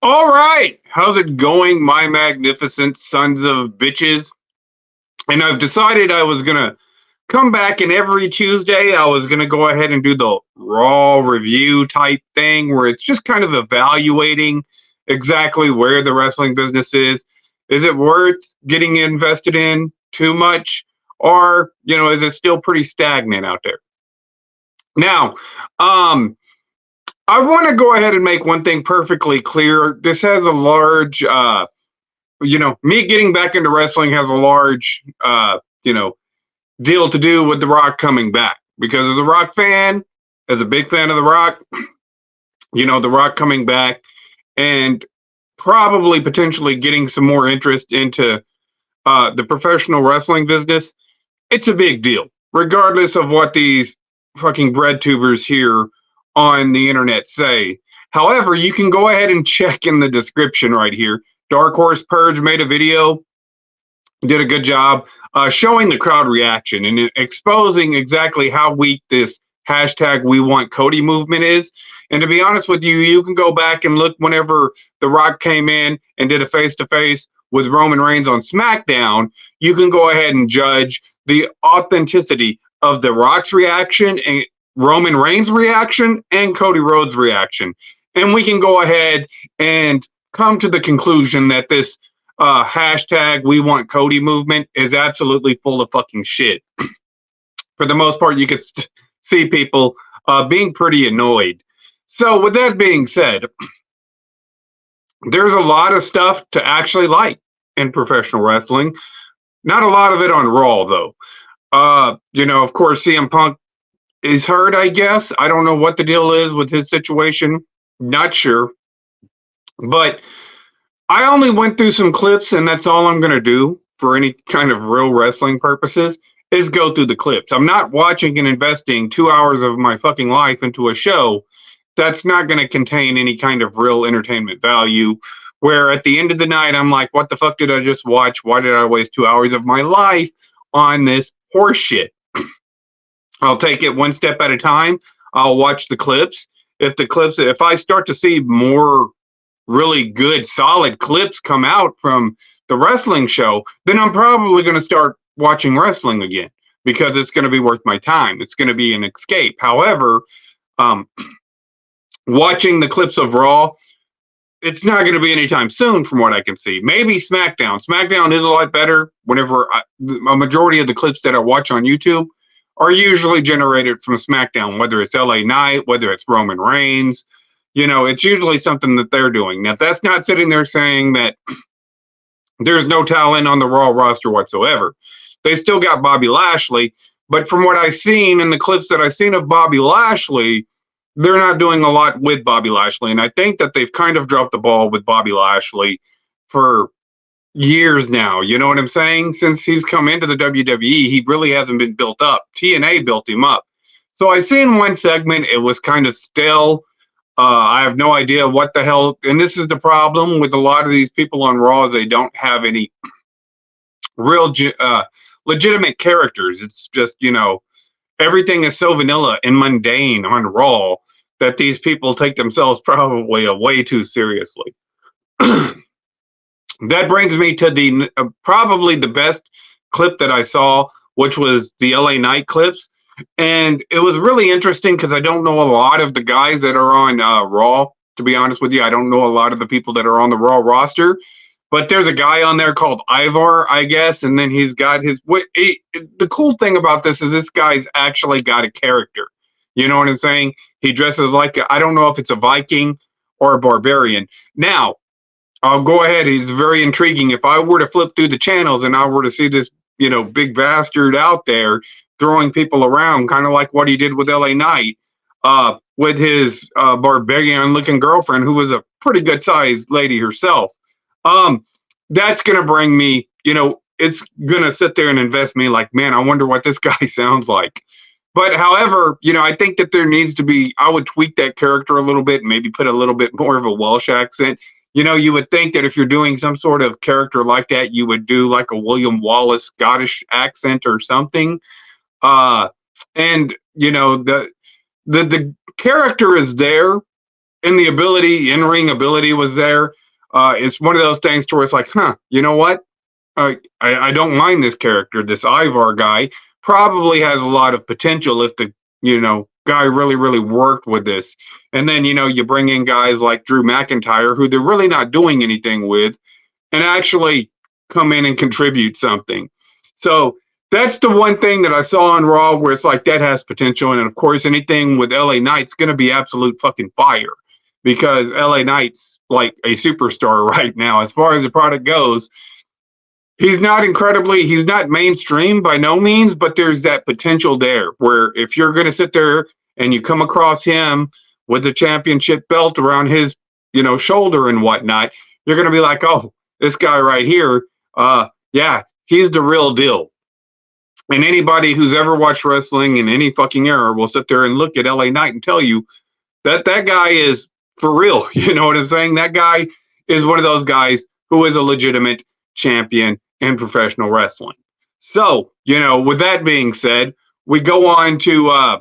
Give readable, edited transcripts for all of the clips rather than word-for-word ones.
All right, how's it going, my magnificent sons of bitches? And I've decided I was gonna come back, and every Tuesday I was gonna go ahead and do the Raw review type thing where it's just kind of evaluating exactly where the wrestling business is. Is it worth getting invested in too much? Or, is it still pretty stagnant out there? Now, um, I want to go ahead and make one thing perfectly clear. This has a large me getting back into wrestling has a large, deal to do with The Rock coming back. Because as a Rock fan, as a big fan of The Rock, The Rock coming back and probably potentially getting some more interest into the professional wrestling business, it's a big deal, regardless of what these fucking bread tubers here on the internet say. However, you can go ahead and check in the description right here. Dark Horse Purge made a video, did a good job showing the crowd reaction and exposing exactly how weak this hashtag We Want Cody movement is. And to be honest with you, you can go back and look whenever The Rock came in and did a face-to-face with Roman Reigns on SmackDown. You can go ahead and judge the authenticity of The Rock's reaction and Roman Reigns' reaction and Cody Rhodes' reaction. And we can go ahead and come to the conclusion that this hashtag We Want Cody movement is absolutely full of fucking shit. For the most part, you could see people being pretty annoyed. So with that being said, there's a lot of stuff to actually like in professional wrestling. Not a lot of it on Raw, though. Of course, CM Punk is hurt, I guess. I don't know what the deal is with his situation. Not sure. But I only went through some clips, and that's all I'm going to do for any kind of real wrestling purposes is go through the clips. I'm not watching and investing 2 hours of my fucking life into a show that's not going to contain any kind of real entertainment value, where at the end of the night, I'm like, what the fuck did I just watch? Why did I waste 2 hours of my life on this horse shit? I'll take it one step at a time. I'll watch the clips. If I start to see more really good, solid clips come out from the wrestling show, then I'm probably going to start watching wrestling again because it's going to be worth my time. It's going to be an escape. However, watching the clips of Raw, it's not going to be anytime soon from what I can see. Maybe SmackDown. SmackDown is a lot better whenever a majority of the clips that I watch on YouTube are usually generated from SmackDown, whether it's LA Knight, whether it's Roman Reigns. It's usually something that they're doing. Now, that's not sitting there saying that there's no talent on the Raw roster whatsoever. They still got Bobby Lashley, but from what I've seen in the clips that I've seen of Bobby Lashley, they're not doing a lot with Bobby Lashley. And I think that they've kind of dropped the ball with Bobby Lashley for years now. You know what I'm saying? Since he's come into the WWE, he really hasn't been built up. TNA built him up. So I seen one segment, it was kind of stale. I have no idea what the hell, and this is the problem with a lot of these people on Raw, they don't have any real legitimate characters. It's just, everything is so vanilla and mundane on Raw that these people take themselves probably way too seriously. That brings me to the probably the best clip that I saw, which was the LA Knight clips. And it was really interesting because I don't know a lot of the guys that are on Raw, to be honest with you. I don't know a lot of the people that are on the Raw roster. But there's a guy on there called Ivar, I guess. And then he's got his... the cool thing about this is this guy's actually got a character. You know what I'm saying? He dresses like... I don't know if it's a Viking or a barbarian. Now, I'll go ahead. He's very intriguing. If I were to flip through the channels and I were to see this, big bastard out there throwing people around, kind of like what he did with LA Knight, with his barbarian-looking girlfriend, who was a pretty good-sized lady herself. That's going to bring me, it's going to sit there and invest me like, man, I wonder what this guy sounds like. But however, I think that there needs to be, I would tweak that character a little bit, maybe put a little bit more of a Welsh accent. You would think that if you're doing some sort of character like that, you would do like a William Wallace Scottish accent or something. And the character is there, and the ability, in-ring ability was there. It's one of those things to where it's like, huh, you know what? I don't mind this character. This Ivar guy probably has a lot of potential if the guy really worked with this. And then you bring in guys like Drew McIntyre, who they're really not doing anything with, and actually come in and contribute something. So that's the one thing that I saw on Raw where it's like that has potential. And of course, anything with LA Knight's going to be absolute fucking fire because LA Knight's like a superstar right now. As far as the product goes, he's not mainstream by no means, but there's that potential there where if you're going to sit there and you come across him with the championship belt around his, shoulder and whatnot, you're going to be like, oh, this guy right here, yeah, he's the real deal. And anybody who's ever watched wrestling in any fucking era will sit there and look at LA Knight and tell you that guy is for real. You know what I'm saying? That guy is one of those guys who is a legitimate champion in professional wrestling. So, with that being said, we go on to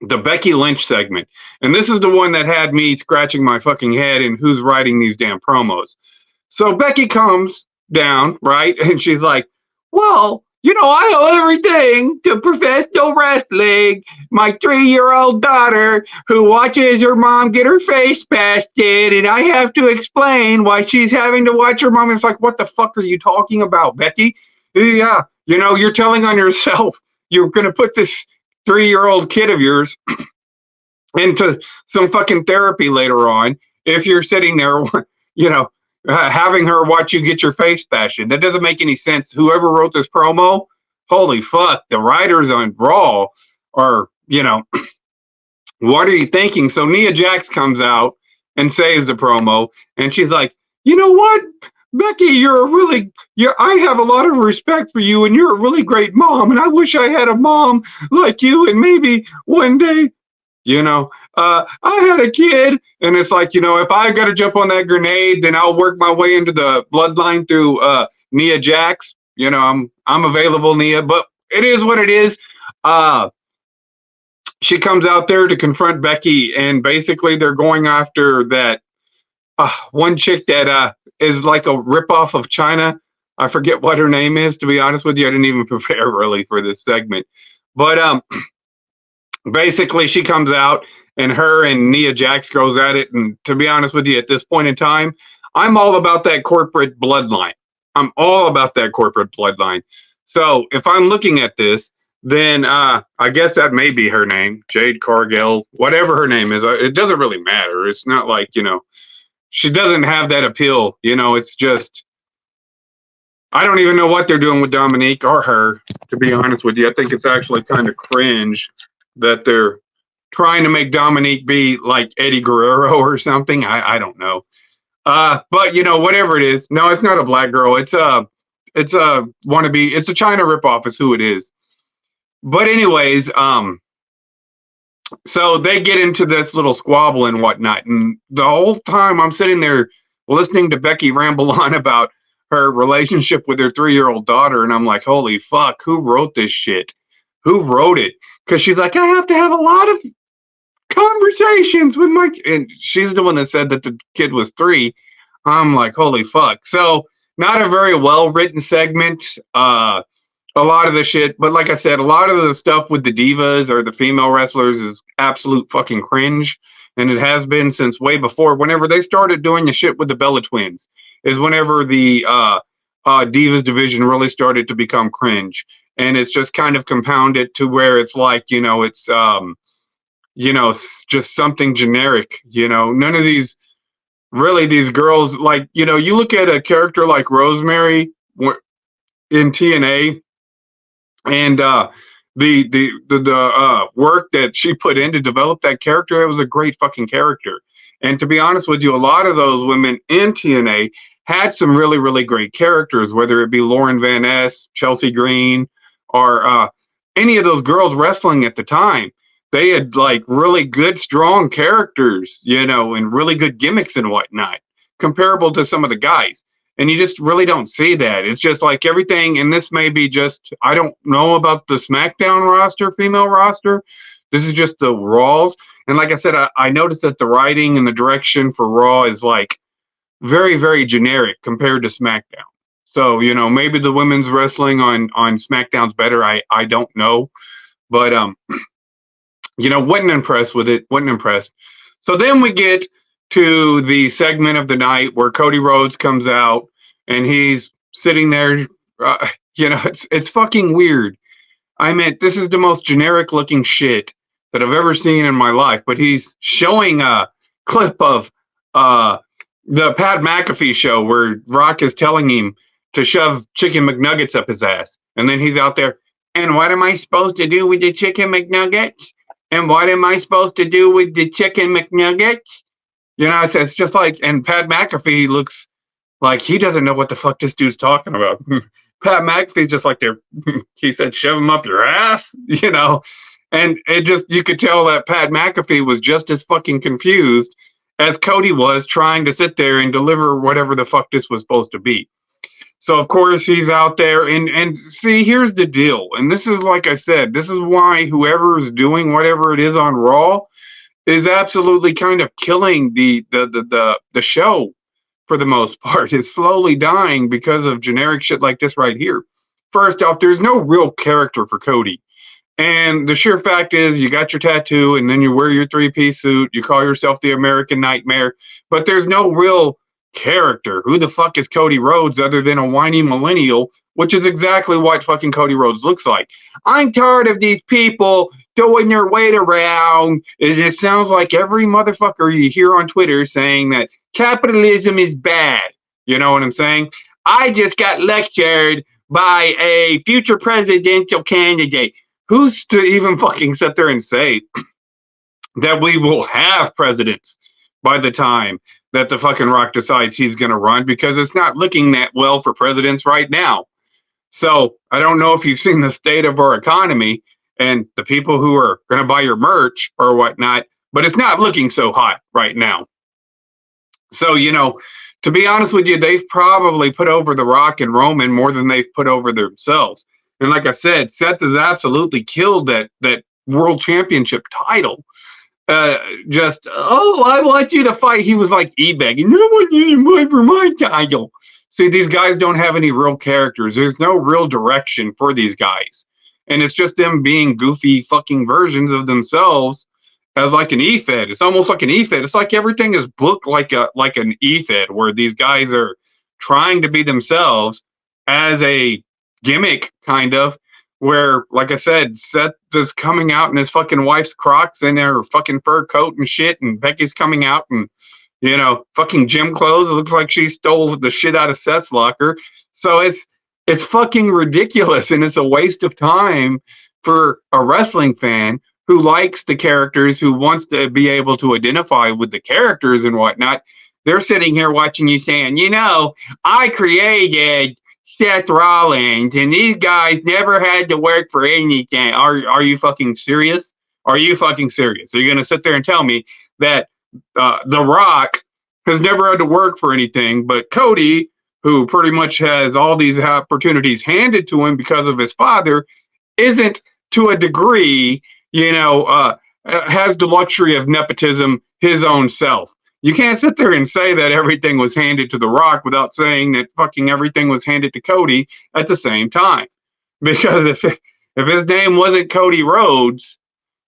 the Becky Lynch segment. And this is the one that had me scratching my fucking head and who's writing these damn promos. So Becky comes down, right? And she's like, well, I owe everything to professional wrestling. My 3-year-old daughter who watches her mom get her face bashed in, and I have to explain why she's having to watch her mom. It's like, what the fuck are you talking about, Becky? Yeah, you're telling on yourself. You're going to put this 3-year-old kid of yours into some fucking therapy later on if you're sitting there, having her watch you get your face bashed in. That doesn't make any sense. Whoever wrote this promo, holy fuck, the writers on Raw are, what are you thinking? So Nia Jax comes out and says the promo, and she's like, you know what, Becky, I have a lot of respect for you, and you're a really great mom, and I wish I had a mom like you, and maybe one day, I had a kid, and it's like, if I got to jump on that grenade, then I'll work my way into the bloodline through Nia Jax. I'm available, Nia, but it is what it is. She comes out there to confront Becky, and basically they're going after that one chick that is like a ripoff of China. I forget what her name is, to be honest with you. I didn't even prepare really for this segment. But basically she comes out, and her and Nia Jax goes at it. And to be honest with you, at this point in time, I'm all about that corporate bloodline. I'm all about that corporate bloodline. So if I'm looking at this, then I guess that may be her name, Jade Cargill, whatever her name is. It doesn't really matter. It's not like, she doesn't have that appeal. It's just, I don't even know what they're doing with Dominique or her, to be honest with you. I think it's actually kind of cringe that they're trying to make Dominique be like Eddie Guerrero or something. I don't know. But whatever it is. No, it's not a black girl. It's a wannabe. It's a China ripoff is who it is. But anyways, so they get into this little squabble and whatnot. And the whole time I'm sitting there listening to Becky ramble on about her relationship with her 3-year-old daughter. And I'm like, holy fuck, who wrote this shit? Who wrote it? Because she's like, I have to have a lot of conversations with my, and she's the one that said that the kid was 3. I'm like, holy fuck. So not a very well written segment. A lot of the shit, but like I said, a lot of the stuff with the divas or the female wrestlers is absolute fucking cringe, and it has been since way before. Whenever they started doing the shit with the Bella Twins, is whenever the divas division really started to become cringe, and it's just kind of compounded to where it's like, it's just something generic. None of these girls, like, you look at a character like Rosemary in TNA, and the work that she put in to develop that character, it was a great fucking character. And to be honest with you, a lot of those women in TNA had some really, really great characters, whether it be Lauren Van Ness, Chelsea Green, or any of those girls wrestling at the time. They had like really good, strong characters, and really good gimmicks and whatnot, comparable to some of the guys. And you just really don't see that. It's just like everything, and this may be just, I don't know about the SmackDown roster, female roster. This is just the Raws. And like I said, I noticed that the writing and the direction for Raw is like very, very generic compared to SmackDown. So, maybe the women's wrestling on SmackDown's better. I don't know. But wasn't impressed with it. Wasn't impressed. So then we get to the segment of the night where Cody Rhodes comes out and he's sitting there. It's fucking weird. I mean, this is the most generic looking shit that I've ever seen in my life. But he's showing a clip of the Pat McAfee show where Rock is telling him to shove chicken McNuggets up his ass. And then he's out there, and what am I supposed to do with the chicken McNuggets? And what am I supposed to do with the chicken McNuggets? It's just like, and Pat McAfee looks like he doesn't know what the fuck this dude's talking about. Pat McAfee's just like there. He said, shove him up your ass, And it just, you could tell that Pat McAfee was just as fucking confused as Cody was trying to sit there and deliver whatever the fuck this was supposed to be. So, of course, he's out there. And see, here's the deal. And this is, like I said, this is why whoever is doing whatever it is on Raw is absolutely kind of killing the show for the most part. It's slowly dying because of generic shit like this right here. First off, there's no real character for Cody. And the sheer fact is, you got your tattoo, and then you wear your three-piece suit. You call yourself the American Nightmare, but there's no real character. Who the fuck is Cody Rhodes other than a whiny millennial, which is exactly what fucking Cody Rhodes looks like. I'm tired of these people throwing their weight around. It sounds like every motherfucker you hear on Twitter saying that capitalism is bad. You know what I'm saying? I just got lectured by a future presidential candidate. Who's to even fucking sit there and say that we will have presidents by the time that the fucking Rock decides he's going to run? Because it's not looking that well for presidents right now. So I don't know if you've seen the state of our economy and the people who are going to buy your merch or whatnot, but it's not looking so hot right now. So, to be honest with you, they've probably put over The Rock and Roman more than they've put over themselves. And like I said, Seth has absolutely killed that world championship title. I want you to fight. He was like e-begging, no one you to fight for my title. See, these guys don't have any real characters. There's no real direction for these guys. And it's just them being goofy fucking versions of themselves as like an E-Fed. It's almost like an E-Fed. It's like everything is booked like an E-Fed where these guys are trying to be themselves as a gimmick, kind of, where, like I said, Seth is coming out in his fucking wife's Crocs and their fucking fur coat and shit, and Becky's coming out in, fucking gym clothes. It looks like she stole the shit out of Seth's locker. So it's fucking ridiculous, and it's a waste of time for a wrestling fan who likes the characters, who wants to be able to identify with the characters and whatnot. They're sitting here watching you saying, I created Seth Rollins, and these guys never had to work for anything. Are you fucking serious? Are you fucking serious? Are you going to sit there and tell me that The Rock has never had to work for anything, but Cody, who pretty much has all these opportunities handed to him because of his father, isn't to a degree, has the luxury of nepotism his own self? You can't sit there and say that everything was handed to The Rock without saying that fucking everything was handed to Cody at the same time. Because if his name wasn't Cody Rhodes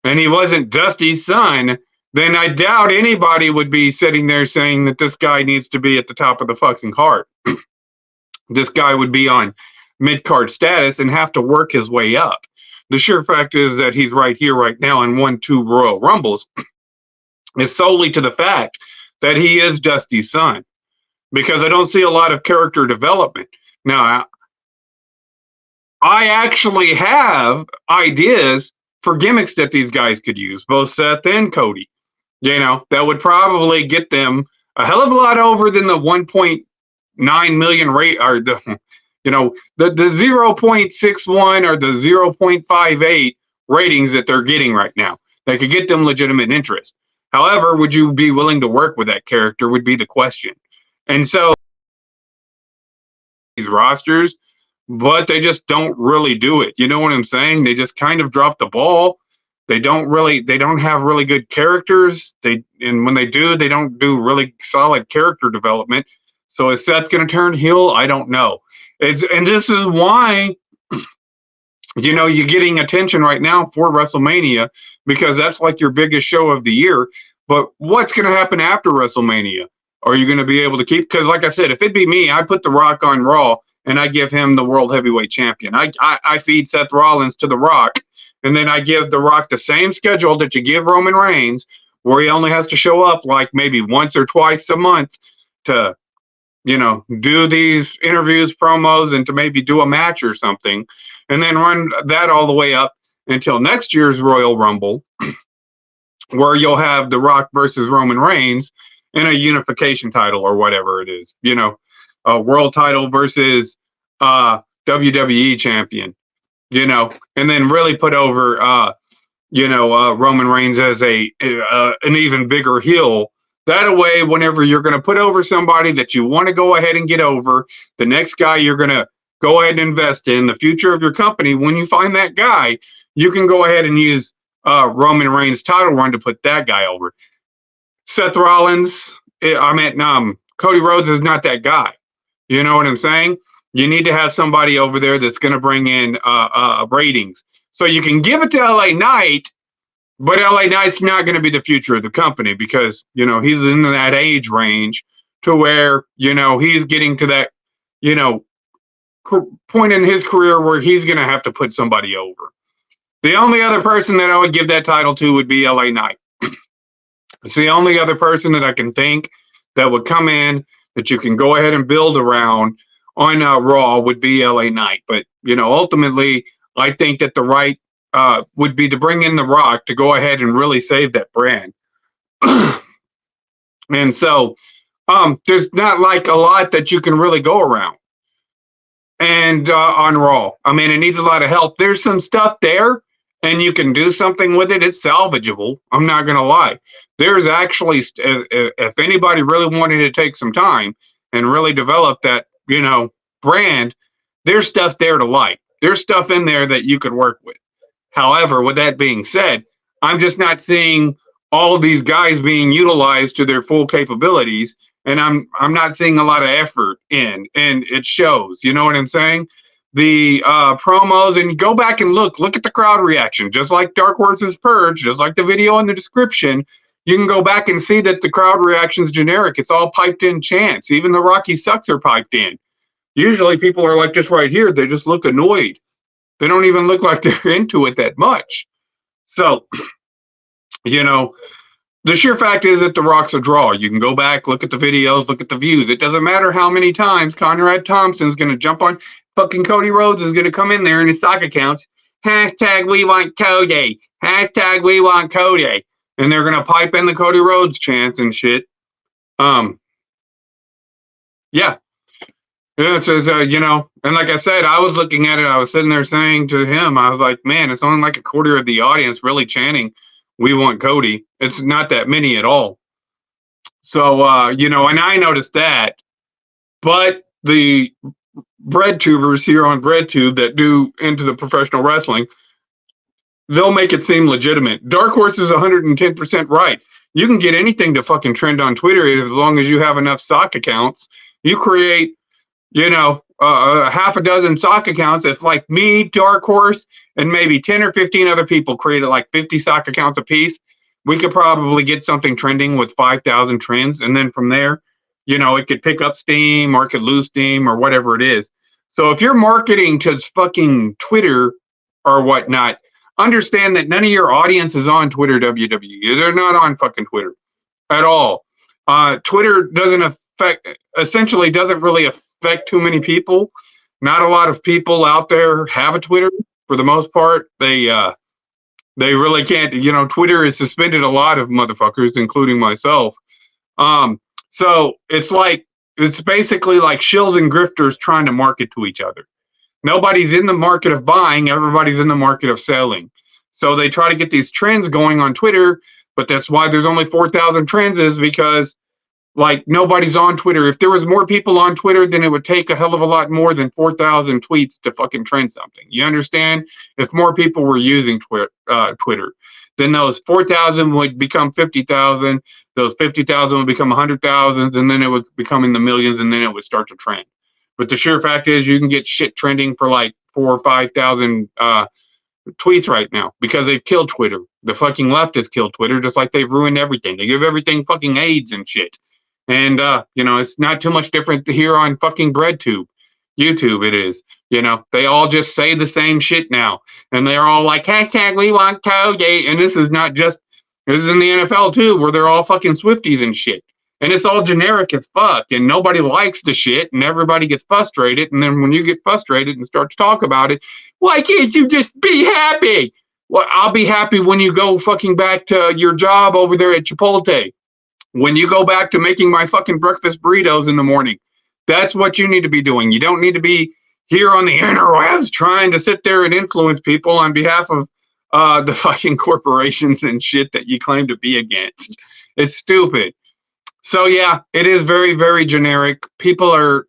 and he wasn't Dusty's son, then I doubt anybody would be sitting there saying that this guy needs to be at the top of the fucking card. This guy would be on mid-card status and have to work his way up. The sure fact is that he's right here, right now, and won 2 Royal Rumbles is solely to the fact that he is Dusty's son, because I don't see a lot of character development. Now, I actually have ideas for gimmicks that these guys could use, both Seth and Cody, that would probably get them a hell of a lot over than the 1.9 million rate, or the 0.61 or the 0.58 ratings that they're getting right now. That could get them legitimate interest. However, would you be willing to work with that character would be the question. And so these rosters, but they just don't really do it. You know what I'm saying? They just kind of drop the ball. They don't have really good characters. And when they do, they don't do really solid character development. So is Seth going to turn heel? I don't know. And this is why, you're getting attention right now for WrestleMania, because that's like your biggest show of the year. But what's going to happen after WrestleMania? Are you going to be able to keep? Because like I said, if it'd be me, I put The Rock on Raw and I give him the World Heavyweight Champion. I feed Seth Rollins to The Rock, and then I give The Rock the same schedule that you give Roman Reigns, where he only has to show up like maybe once or twice a month to, do these interviews, promos, and to maybe do a match or something, and then run that all the way up until next year's Royal Rumble, where you'll have The Rock versus Roman Reigns in a unification title or whatever it is, a world title versus WWE champion, and then really put over, Roman Reigns as an even bigger heel. That way, whenever you're going to put over somebody that you want to go ahead and get over, the next guy you're going to go ahead and invest in the future of your company, when you find that guy, you can go ahead and use Roman Reigns' title run to put that guy over. Seth Rollins, Cody Rhodes is not that guy. You know what I'm saying? You need to have somebody over there that's going to bring in ratings. So you can give it to LA Knight, but LA Knight's not going to be the future of the company, because, he's in that age range to where, he's getting to that, point in his career where he's going to have to put somebody over. The only other person that I would give that title to would be LA Knight. It's the only other person that I can think that would come in that you can go ahead and build around on Raw would be LA Knight. But, ultimately, I think that the right would be to bring in The Rock to go ahead and really save that brand. And so there's not like a lot that you can really go around. And on Raw, it needs a lot of help. There's some stuff there, and you can do something with it. It's salvageable. I'm not going to lie. There's actually, if anybody really wanted to take some time and really develop that, brand, there's stuff there to like. There's stuff in there that you could work with. However, with that being said, I'm just not seeing all of these guys being utilized to their full capabilities, and I'm not seeing a lot of effort in, and it shows. You know what I'm saying? The promos, and go back and look at the crowd reaction, just like Dark Horse's Purge, just like the video in the description. You can go back and see that the crowd reaction is generic. It's all piped in chants. Even the Rocky Sucks are piped in. Usually people are like just right here. They just look annoyed. They don't even look like they're into it that much. So, the sheer fact is that The Rock's a draw. You can go back, look at the videos, look at the views. It doesn't matter how many times Conrad Thompson's going to jump on. Fucking Cody Rhodes is going to come in there in his sock accounts. Hashtag we want Cody. Hashtag we want Cody. And they're going to pipe in the Cody Rhodes chants and shit. Yeah. It says, and like I said, I was looking at it. I was sitting there saying to him, I was like, man, it's only like a quarter of the audience really chanting, we want Cody. It's not that many at all. So, and I noticed that. But the bread tubers here on BreadTube that do into the professional wrestling, they'll make it seem legitimate. Dark Horse is 110% right. You can get anything to fucking trend on Twitter as long as you have enough sock accounts. You create, half a dozen sock accounts. If like me, Dark Horse, and maybe 10 or 15 other people created like 50 sock accounts apiece, we could probably get something trending with 5,000 trends. And then from there, it could pick up steam or it could lose steam or whatever it is. So if you're marketing to fucking Twitter or whatnot, understand that none of your audience is on Twitter WWE. They're not on fucking Twitter at all. Twitter doesn't really affect too many people. Not a lot of people out there have a Twitter. For the most part, they really can't. Twitter has suspended a lot of motherfuckers, including myself. So it's basically like shills and grifters trying to market to each other. Nobody's in the market of buying. Everybody's in the market of selling. So they try to get these trends going on Twitter, but that's why there's only 4,000 trends, is because Like nobody's on Twitter. If there was more people on Twitter, then it would take a hell of a lot more than 4,000 tweets to fucking trend something. You understand? If more people were using Twitter, then those 4,000 would become 50,000. Those 50,000 would become 100,000, and then it would become in the millions, and then it would start to trend. But the sheer fact is, you can get shit trending for like 4 or 5,000 tweets right now because they've killed Twitter. The fucking left has killed Twitter, just like they've ruined everything. They give everything fucking AIDS and shit. And it's not too much different here on fucking BreadTube. YouTube it is. They all just say the same shit now. And they're all like, hashtag we want Cody. And this is not just, this is in the NFL too, where they're all fucking Swifties and shit. And it's all generic as fuck. And nobody likes the shit. And everybody gets frustrated. And then when you get frustrated and start to talk about it, why can't you just be happy? Well, I'll be happy when you go fucking back to your job over there at Chipotle. When you go back to making my fucking breakfast burritos in the morning. That's what you need to be doing. You don't need to be here on the interwebs trying to sit there and influence people on behalf of the fucking corporations and shit that you claim to be against. It's stupid. So yeah, it is very, very generic. People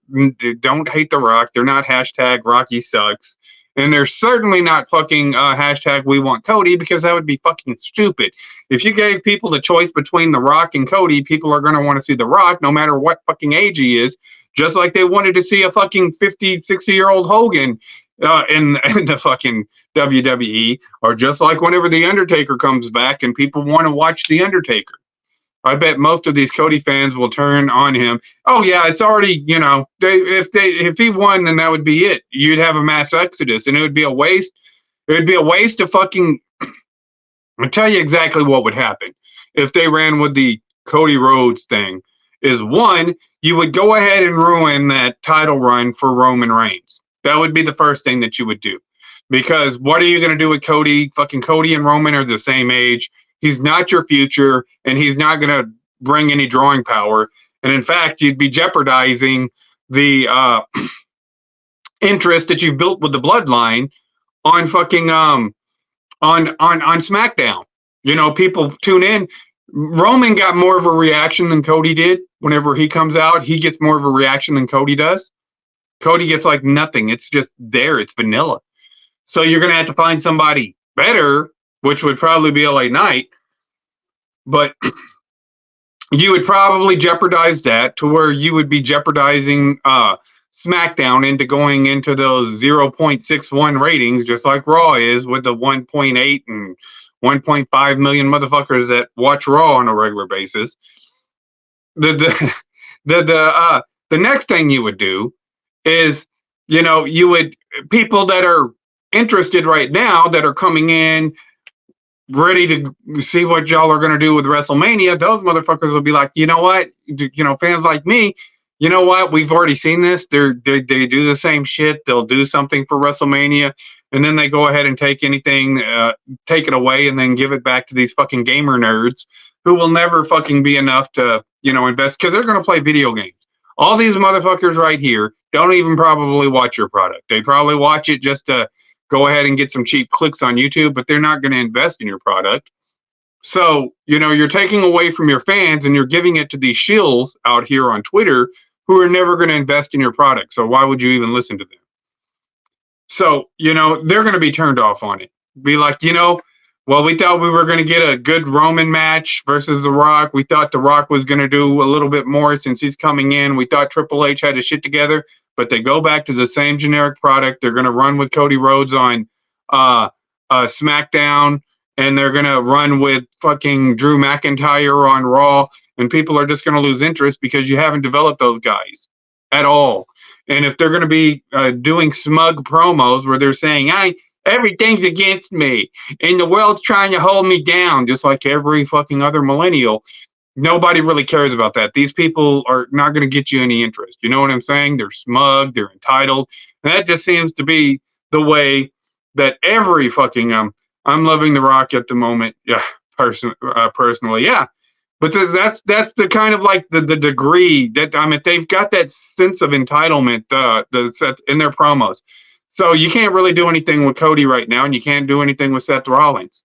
don't hate The Rock. They're not hashtag Rocky sucks. And they're certainly not fucking hashtag we want Cody, because that would be fucking stupid. If you gave people the choice between The Rock and Cody, people are going to want to see The Rock no matter what fucking age he is, just like they wanted to see a fucking 50, 60-year-old Hogan in the fucking WWE, or just like whenever The Undertaker comes back and people want to watch The Undertaker. I bet most of these Cody fans will turn on him. Oh yeah, it's already, if he won, then that would be it. You'd have a mass exodus, and it would be a waste. It would be a waste of fucking. I'll tell you exactly what would happen if they ran with the Cody Rhodes thing. Is one, you would go ahead and ruin that title run for Roman Reigns. That would be the first thing that you would do, because what are you going to do with Cody? Fucking Cody and Roman are the same age. He's not your future, and he's not going to bring any drawing power. And in fact, you'd be jeopardizing the interest that you've built with the bloodline on fucking on SmackDown. People tune in. Roman got more of a reaction than Cody did. Whenever he comes out, he gets more of a reaction than Cody does. Cody gets like nothing. It's just there. It's vanilla. So you're going to have to find somebody better, which would probably be LA Knight, but you would probably jeopardize that to where you would be jeopardizing SmackDown into going into those 0.61 ratings, just like Raw is, with the 1.8 and 1.5 million motherfuckers that watch Raw on a regular basis. The next thing you would do is, you would, people that are interested right now that are coming in ready to see what y'all are going to do with WrestleMania, those motherfuckers will be like, you know what, fans like me, you know what, we've already seen this. They do the same shit. They'll do something for WrestleMania, and then they go ahead and take anything, take it away, and then give it back to these fucking gamer nerds who will never fucking be enough to invest, because they're going to play video games. All these motherfuckers right here don't even probably watch your product. They probably watch it just to go ahead and get some cheap clicks on YouTube, but they're not going to invest in your product. So, you're taking away from your fans, and you're giving it to these shills out here on Twitter who are never going to invest in your product. So why would you even listen to them? So, they're going to be turned off on it. Be like, well, we thought we were going to get a good Roman match versus The Rock. We thought The Rock was going to do a little bit more since he's coming in. We thought Triple H had his shit together. But they go back to the same generic product. They're going to run with Cody Rhodes on SmackDown, and they're going to run with fucking Drew McIntyre on Raw, and people are just going to lose interest because you haven't developed those guys at all. And if they're going to be doing smug promos where they're saying, everything's against me, and the world's trying to hold me down, just like every fucking other millennial, nobody really cares about that. These people are not going to get you any interest. You know what I'm saying? They're smug. They're entitled. And that just seems to be the way that every fucking I'm loving The Rock at the moment. Yeah, personally, yeah. But that's the kind of like the degree that they've got that sense of entitlement in their promos. So you can't really do anything with Cody right now, and you can't do anything with Seth Rollins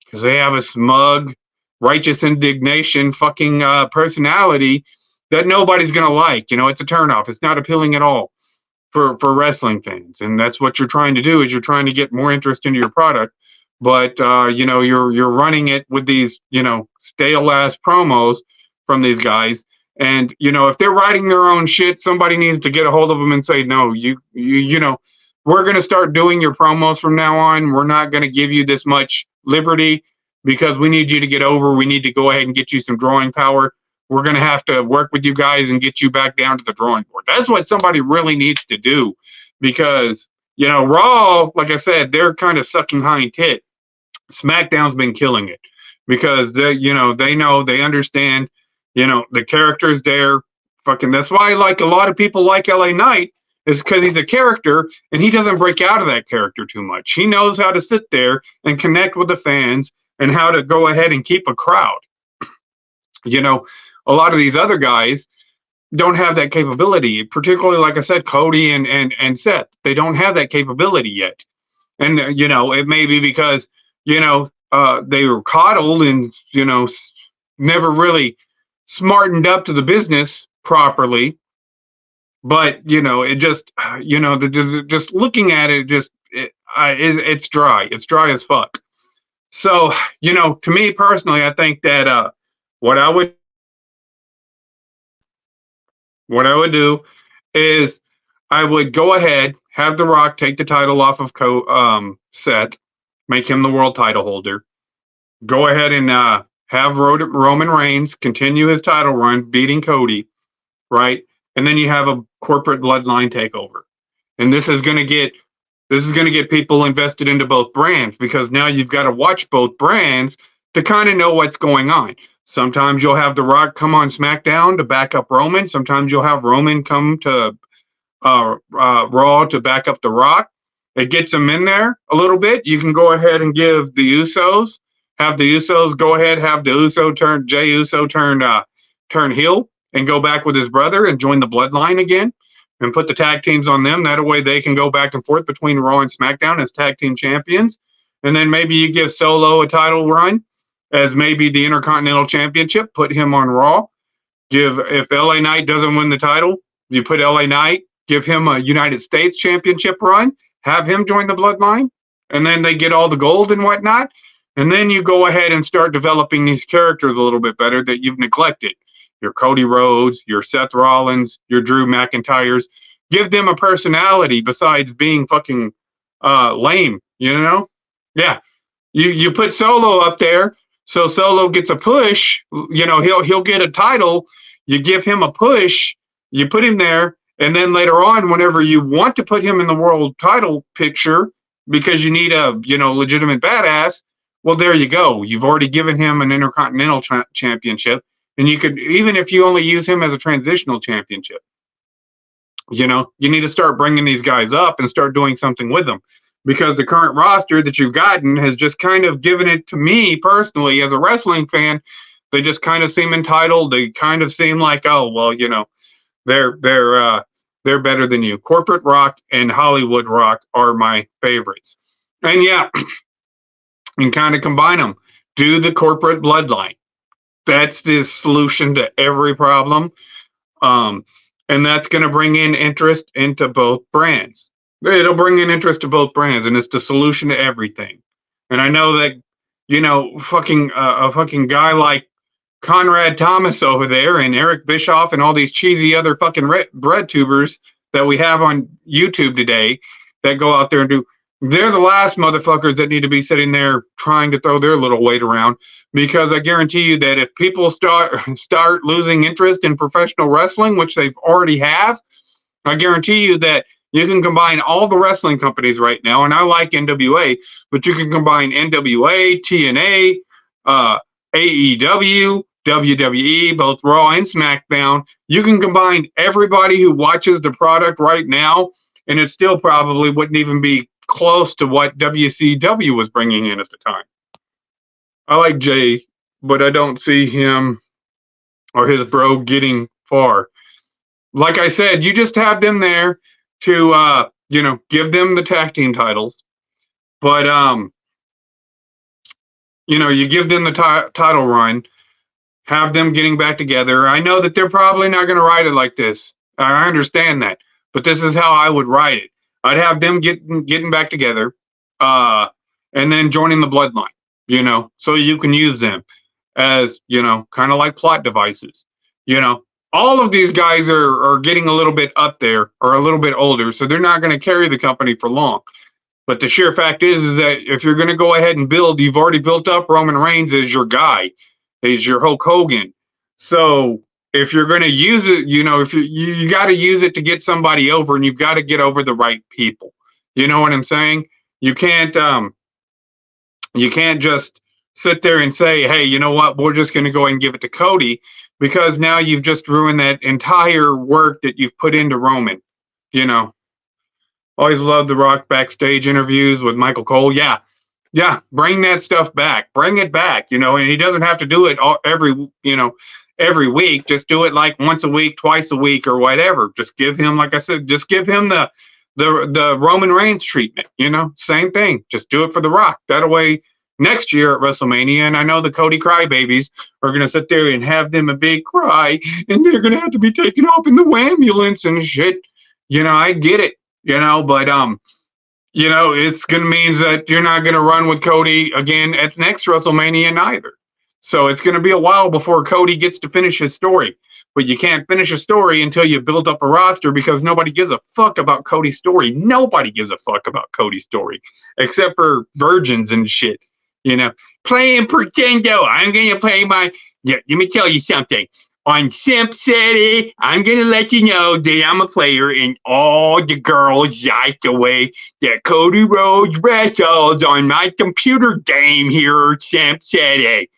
because they have a smug, righteous indignation fucking personality that nobody's going to like. It's a turnoff. It's not appealing at all for wrestling fans, and that's what you're trying to do. Is you're trying to get more interest into your product, but you're running it with these stale ass promos from these guys. And if they're writing their own shit, somebody needs to get a hold of them and say, no, we're going to start doing your promos from now on. We're not going to give you this much liberty because we need you to get over. We need to go ahead and get you some drawing power. We're going to have to work with you guys and get you back down to the drawing board. That's what somebody really needs to do, because, Raw, like I said, they're kind of sucking hind tit. SmackDown's been killing it because they understand, the character's there. Fucking, that's why, like, a lot of people like LA Knight is because he's a character and he doesn't break out of that character too much. He knows how to sit there and connect with the fans and how to go ahead and keep a crowd. A lot of these other guys don't have that capability, particularly, like I said, Cody and Seth. They don't have that capability yet. And, it may be because, they were coddled and, never really smartened up to the business properly. But, it just, just looking at it, it's dry. It's dry as fuck. So, to me personally, I think that what I would do is I would go ahead, have The Rock take the title off of Seth, make him the world title holder. Go ahead and have Roman Reigns continue his title run, beating Cody, right? And then you have a corporate bloodline takeover. And this is going to get people invested into both brands, because now you've got to watch both brands to kind of know what's going on. Sometimes you'll have The Rock come on SmackDown to back up Roman. Sometimes you'll have Roman come to Raw to back up The Rock. It gets them in there a little bit. You can go ahead and give the Usos, have the Usos go ahead, have the Jey Uso turn heel and go back with his brother and join the bloodline again and put the tag teams on them. That way they can go back and forth between Raw and SmackDown as tag team champions. And then maybe you give Solo a title run as maybe the Intercontinental Championship, put him on Raw. If LA Knight doesn't win the title, you put LA Knight, give him a United States Championship run, have him join the bloodline, and then they get all the gold and whatnot. And then you go ahead and start developing these characters a little bit better that you've neglected. Your Cody Rhodes, your Seth Rollins, your Drew McIntyres. Give them a personality besides being fucking lame, Yeah. You put Solo up there, so Solo gets a push. He'll get a title. You give him a push. You put him there, and then later on, whenever you want to put him in the world title picture because you need a legitimate badass, well, there you go. You've already given him an Intercontinental Championship, and you could, even if you only use him as a transitional championship, you need to start bringing these guys up and start doing something with them. Because the current roster that you've gotten has just kind of given it to me personally as a wrestling fan. They just kind of seem entitled. They kind of seem like, oh, well, they're better than you. Corporate Rock and Hollywood Rock are my favorites. And yeah, and kind of combine them. Do the corporate bloodline. That's the solution to every problem. And that's going to bring in interest into both brands. It'll bring in interest to both brands, and it's the solution to everything. And I know that, a fucking guy like Conrad Thomas over there and Eric Bischoff and all these cheesy other fucking bread tubers that we have on YouTube today that go out there and do, they're the last motherfuckers that need to be sitting there trying to throw their little weight around, because I guarantee you that if people start losing interest in professional wrestling, which they've already have, I guarantee you that you can combine all the wrestling companies right now, and I like NWA, but you can combine NWA, TNA, AEW, WWE, both Raw and SmackDown. You can combine everybody who watches the product right now, and it still probably wouldn't even be close to what WCW was bringing in at the time. I like Jay, but I don't see him or his bro getting far. Like I said, you just have them there to, give them the tag team titles. But, you give them the title run. have them getting back together. I know that they're probably not going to write it like this. I understand that, but this is how I would write it. I'd have them getting back together, uh, and then joining the bloodline. So you can use them as kind of like plot devices. You know, all of these guys are getting a little bit up there or a little bit older, so they're not going to carry the company for long. But the sheer fact is that if you're going to go ahead and build, you've already built up Roman Reigns as your guy, as your Hulk Hogan. So if you're going to use it, if you got to use it to get somebody over, and you've got to get over the right people. You know what I'm saying? You can't just sit there and say, hey, you know what? We're just going to go ahead and give it to Cody, because now you've just ruined that entire work that you've put into Roman. Always loved the Rock backstage interviews with Michael Cole. Yeah, bring that stuff back. Bring it back, and he doesn't have to do it every week. Just do it like once a week, twice a week, or whatever. Just give him, like I said, just give him the Roman Reigns treatment, same thing. Just do it for the Rock. That way, next year at WrestleMania, and I know the Cody crybabies are going to sit there and have them a big cry, and they're going to have to be taken off in the ambulance and shit. I get it. But it's going to mean that you're not going to run with Cody again at next WrestleMania neither. So it's going to be a while before Cody gets to finish his story. But you can't finish a story until you build up a roster, because nobody gives a fuck about Cody's story. Nobody gives a fuck about Cody's story, except for virgins and shit. Playing pretendo. I'm going to play my... Yeah, let me tell you something. On Simp City, I'm going to let you know that I'm a player, and all the girls like the way that Cody Rhodes wrestles on my computer game here at Simp City.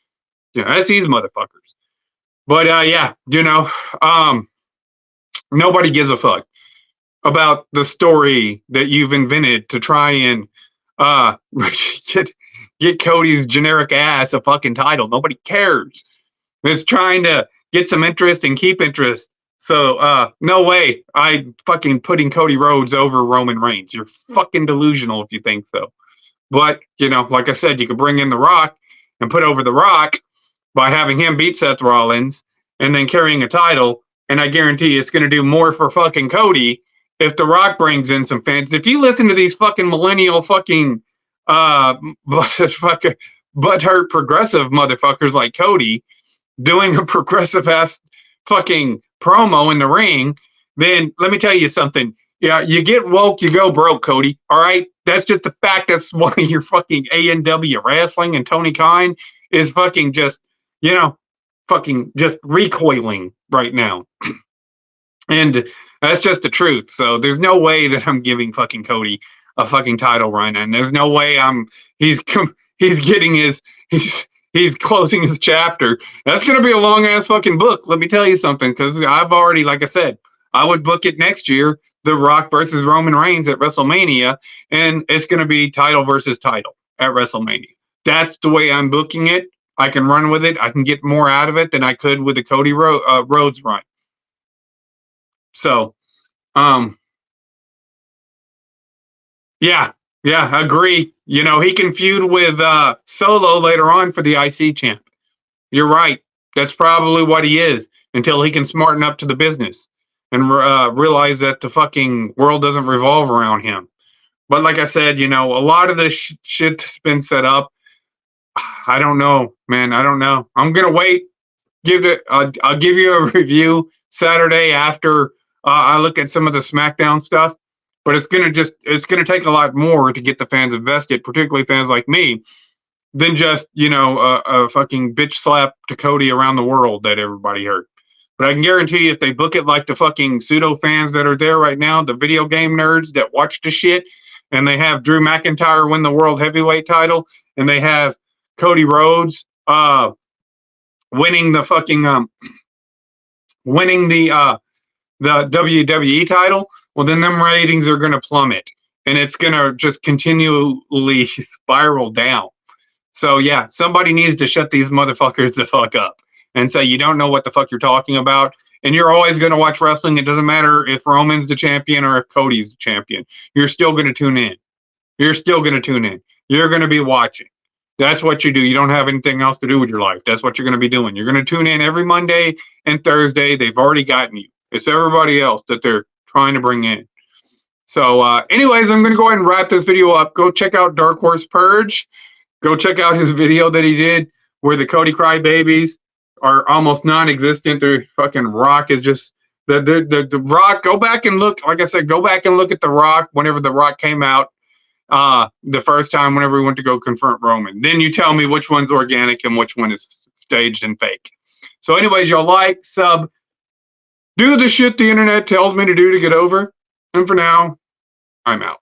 That's these motherfuckers. But, nobody gives a fuck about the story that you've invented to try and get Cody's generic ass a fucking title. Nobody cares. It's trying to get some interest and keep interest. So, no way I'm fucking putting Cody Rhodes over Roman Reigns. You're fucking delusional if you think so. But, like I said, you could bring in The Rock and put over The Rock by having him beat Seth Rollins and then carrying a title. And I guarantee it's going to do more for fucking Cody if The Rock brings in some fans. If you listen to these fucking millennial fucking butthurt progressive motherfuckers like Cody doing a progressive ass fucking promo in the ring, then let me tell you something. Yeah, you get woke, you go broke, Cody. All right? That's just the fact. That's why you're fucking A&W Wrestling and Tony Khan is fucking just, fucking just recoiling right now. And that's just the truth. So there's no way that I'm giving fucking Cody a fucking title run, and there's no way he's closing his chapter. That's going to be a long ass fucking book. Let me tell you something, because I've already, like I said, I would book it next year, The Rock versus Roman Reigns at WrestleMania, and it's going to be title versus title at WrestleMania. That's the way I'm booking it. I can run with it. I can get more out of it than I could with the Cody Rhodes run. So, yeah, agree. He can feud with Solo later on for the IC champ. You're right. That's probably what he is, until he can smarten up to the business and realize that the fucking world doesn't revolve around him. But like I said, a lot of this shit's been set up. I don't know, man. I don't know. I'm going to wait. I'll give you a review Saturday after I look at some of the SmackDown stuff. But it's gonna take a lot more to get the fans invested, particularly fans like me, than just a fucking bitch slap to Cody around the world that everybody heard. But I can guarantee you, if they book it like the fucking pseudo fans that are there right now, the video game nerds that watch the shit, and they have Drew McIntyre win the world heavyweight title, and they have Cody Rhodes winning the fucking winning the WWE title. Well, then them ratings are going to plummet, and it's going to just continually spiral down. So, yeah, somebody needs to shut these motherfuckers the fuck up and say, you don't know what the fuck you're talking about, and you're always going to watch wrestling. It doesn't matter if Roman's the champion or if Cody's the champion. You're still going to tune in. You're still going to tune in. You're going to be watching. That's what you do. You don't have anything else to do with your life. That's what you're going to be doing. You're going to tune in every Monday and Thursday. They've already gotten you. It's everybody else that they're trying to bring in. So, anyways, I'm going to go ahead and wrap this video up. Go check out Dark Horse Purge. Go check out his video that he did where the Cody Crybabies are almost non-existent. Their fucking Rock is just the Rock. Go back and look. Like I said, go back and look at the Rock whenever the Rock came out the first time whenever we went to go confront Roman. Then you tell me which one's organic and which one is staged and fake. So, anyways, y'all like, sub, do the shit the internet tells me to do to get over. And for now, I'm out.